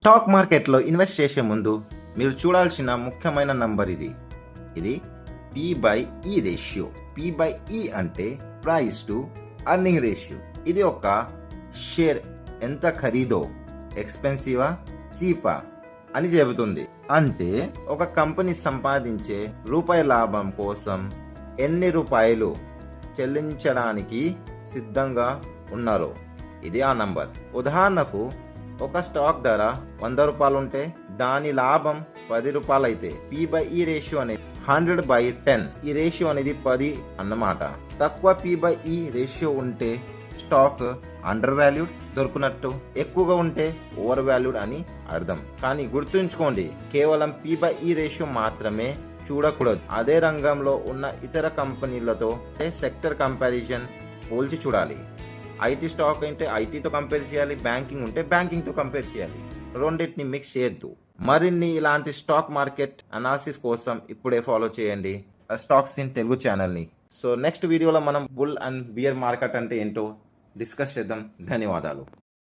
Stock మార్కెట్లో invest చేసే ముందు మీరు చూడాల్సిన ముఖ్యమైన నంబర్ ఇది P/E రేషియో. P/E అంటే ప్రైస్ టు అర్నింగ్ రేషియో. ఇది ఒక షేర్ ఎంత ఖరీదో, ఎక్స్పెన్సివా చీపా అని చెబుతుంది. అంటే ఒక కంపెనీ సంపాదించే రూపాయి లాభం కోసం ఎన్ని రూపాయలు చెల్లించడానికి సిద్ధంగా ఉన్నారో ఇది ఆ నంబర్. ఉదాహరణకు ఒక స్టాక్ ధర 100 రూపాయలు ఉంటే దాని లాభం 10 రూపాయలు అయితే P/E రేషియో అనేది 100/10. ఈ రేషియో అనేది 10 అన్నమాట. తక్కువ P/E రేషియో ఉంటే స్టాక్ అండర్ వాల్యూడ్ దొరుకునట్టు, ఎక్కువగా ఉంటే ఓవర్ వాల్యూడ్ అని అర్థం. కానీ గుర్తుంచుకోండి, కేవలం P/E రేషియో మాత్రమే చూడకూడదు. అదే రంగంలో ఉన్న ఇతర కంపెనీలతో సెక్టర్ కంపారిజన్ పోల్చి చూడాలి. ఐటీ స్టాక్ అంటే ఐటీతో కంపేర్ చేయాలి, బ్యాంకింగ్ ఉంటే బ్యాంకింగ్తో కంపేర్ చేయాలి. రెండింటిని మిక్స్ చేయొద్దు. మరిన్ని ఇలాంటి స్టాక్ మార్కెట్ అనాలిసిస్ కోసం ఇప్పుడే ఫాలో చేయండి స్టాక్స్ ఇన్ తెలుగు ఛానల్ని. సో నెక్స్ట్ వీడియోలో మనం బుల్ అండ్ బియర్ మార్కెట్ అంటే ఏంటో డిస్కస్ చేద్దాం. ధన్యవాదాలు.